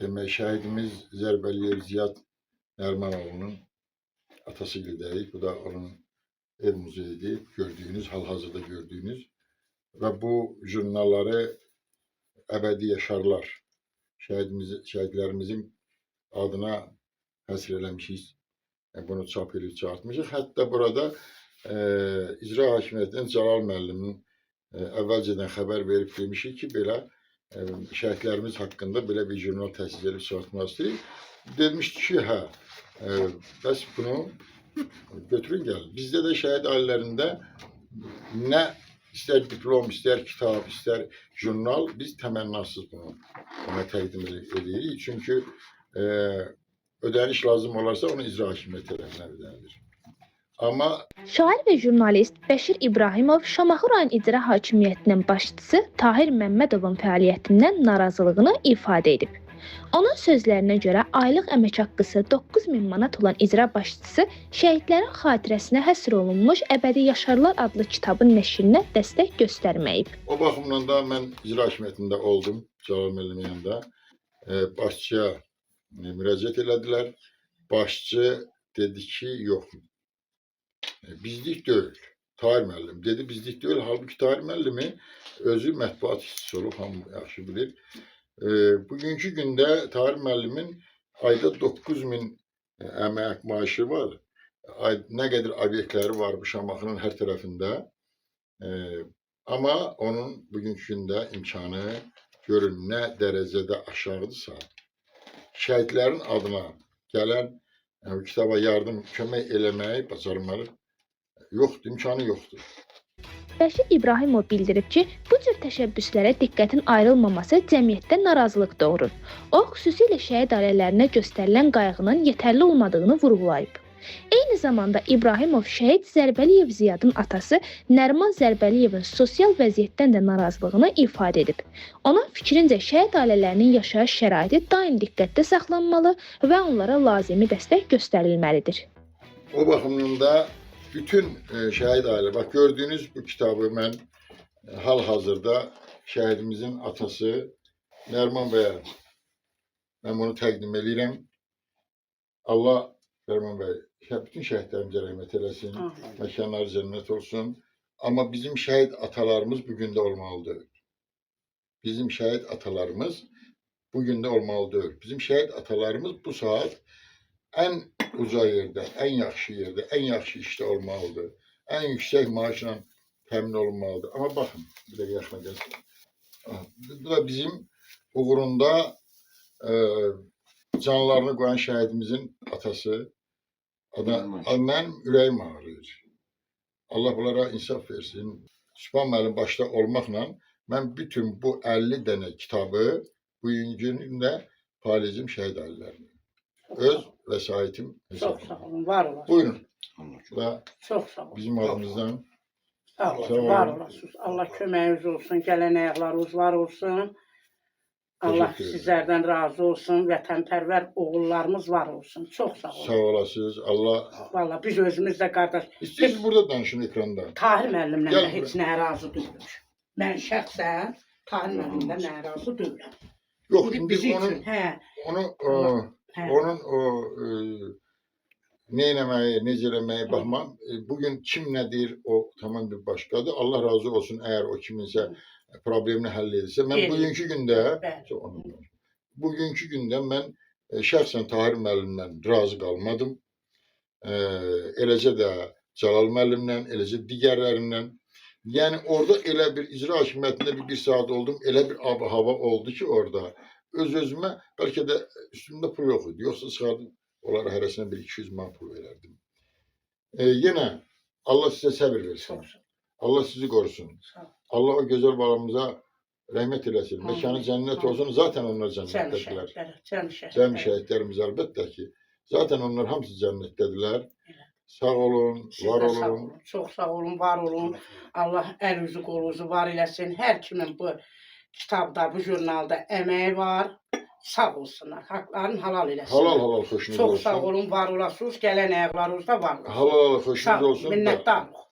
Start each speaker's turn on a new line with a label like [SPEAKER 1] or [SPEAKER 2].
[SPEAKER 1] Demək, şəhidimiz Zərbəliyev Ziyad Nərmanoğlu'nun atası gildəyik. Bu da onun ev muzeyidir. Gördüğünüz, hal-hazırda gördüğünüz. Ve bu jurnalları əbədi yaşarlar. Şəhidlərimizin adına həsr eləmişik. Bunu çap edib çıxartmışıq. Hətta burada İcra Hakimiyyətindən Cəlal müəllimin əvvəlcədən xəbər verib demişik ki, belə şəhidlərimiz haqqında belə bir jurnal təsis edib çıxartmaq istəyirik. Demişdi ki, hə, bəs bunu götürün gəlin. Bizdə də şəhid ailələrində nə istər diplom, istər kitab, istər jurnal, biz təmənnasız bunu ona təqdim edirik. Çünki ödəniş lazım olarsa onu icra hakimiyyəti tərəfindən ödənilir. Amma
[SPEAKER 2] şair və jurnalist Bəşir İbrahimov Şamaxı rayon icra hakimiyyətinin başçısı Tahir Məmmədovun fəaliyyətindən narazılığını ifadə edib. Onun sözlərinə görə aylıq əmək haqqısı 9000 manat olan icra başçısı şəhidlərin xatirəsinə həsr olunmuş Əbədi Yaşarlar adlı kitabın nəşrinə dəstək göstərməyib.
[SPEAKER 1] O baxımdan da mən icra hakimiyyətində oldum, Cəlal müəllimin yanında. Başçıya müraciət elədilər. Başçı dedi ki, yox. Bizlik deyil. Tahir müəllim dedi, bizlik deyil. Halbuki Tahir müəllimi özü mətbuat işçisi olub, hamı yaxşı bilir. Bugünkü gündə Tahir müəllimin ayda 9000 əmək maaşı var. Nə qədər obyektləri var bu Şamaxının hər tərəfində. Amma onun bugünkü gündə imkanı görün nə dərəcədə aşağıdırsa, şəhidlərin adına gələn kitaba yardım, kömək eləməyi bacarmalı yoxdur, imkanı yoxdur.
[SPEAKER 2] Bəşir İbrahimov bildirib ki, bu cür təşəbbüslərə diqqətin ayrılmaması cəmiyyətdə narazılıq doğurur. O, xüsusilə şəhid ailələrinə göstərilən qayğının yetərli olmadığını vurğulayıb. Eyni zamanda İbrahimov şəhid Zərbəliyev Ziyadın atası Nərman Zərbəliyevin sosial vəziyyətdən də narazılığını ifadə edib. Onun fikrincə şəhid ailələrinin yaşayış şəraiti daim diqqətdə saxlanmalı və onlara lazımi dəstək göstərilməlidir.
[SPEAKER 1] O baxımdan da bütün şəhid ailə, bax gördüyünüz bu kitabı mən hal-hazırda şəhidimizin atası Nərman bəyə mən bunu təqdim edirəm. Allah Nərman bəy, bütün şəhidlərimizə rəhmət eləsin, məkanları cənnət olsun. Amma bizim şəhid atalarımız bugün də olmalıdır. Bizim şəhid atalarımız bugün də olmalıdır. Bizim şəhid atalarımız bu saat ən uca yerdə, ən yaxşı yerdə, ən yaxşı işdə olmalıdır. Ən yüksək maaşla təmin olunmalıdır. Amma baxın, bir də yaxına gəlsin. Bu da bizim uğrunda canlarını qoyan şəhidimizin atası. Mənim ürəyim ağrıyır. Allah bunlara insaf versin. Sübhan müəllim başda olmaqla mən bütün bu 50 dənə kitabı bugünkü gündə paylayacağım şəhid ailələrine. Öz vəsaitim hesab.
[SPEAKER 3] Çox sağ olun, var olasınız.
[SPEAKER 1] Buyurun. Və
[SPEAKER 3] Çox sağ olun.
[SPEAKER 1] bizim adımızdan
[SPEAKER 3] Sağ olun, var olasınız. Allah köməyiniz olsun, gələn ayaqlarınız var olsun. Allah sizlərdən razı olsun, vətənpərvər oğullarımız var olsun. Çox sağ olun.
[SPEAKER 1] Sağ olasınız. Allah.
[SPEAKER 3] Vallahi biz özümüz də qardaş.
[SPEAKER 1] İstəyirsiniz burada danışın ekranda.
[SPEAKER 3] Tahir müəllimlə də heç nə razı deyiləm. Mən şəxsən Tahir müəllimlə nə razı deyiləm.
[SPEAKER 1] Yox, indi
[SPEAKER 3] Bizi
[SPEAKER 1] onun
[SPEAKER 3] üçün, hə.
[SPEAKER 1] onun o nə eləməyi, necə eləməyi baxmam. Bugün kim nə deyir, o tamam bir başqadır. Allah razı olsun, əgər o kiminsə problemini həll edirsə. Mən bugünkü gündə mən şəxsən Tahir müəllimlə razı qalmadım. Eləcə də Cəlal müəllimlə, eləcə digərlərindən. Yəni orada elə bir icra hakimiyyətində bir saat oldum, elə bir hava oldu ki orada. Öz-özümə bəlkə də üstümdə pul yox idi. Yoxsa çıxardım, onlara hərəsinə 1-200 man pul verərdim. Yenə Allah sizə səbir versin. Allah sizi qorusun. Allah o gözəl balamıza rəhmət eləsin. Məkanı cənnət olsun. Zaten onlar cənnətdədirlər. Cəmi şəhidlərimiz əlbəttə ki. Zaten onlar hamısı cənnətdədirlər. Sağ olun, var olun.
[SPEAKER 3] Çox sağ olun, var olun. Allah əl üzü qolunuzu var eləsin. Hər kimin bu kitabda, bu jurnalda əməyi var. Sağ olsunlar. Haqlarını halal eləsin.
[SPEAKER 1] Halal xoşunuz olsun.
[SPEAKER 3] Çox sağ olun, var olasınız. Gələn ayaqlarınızda var olasınız.
[SPEAKER 1] Halal xoşunuz olsun.
[SPEAKER 3] Minnətdarıq.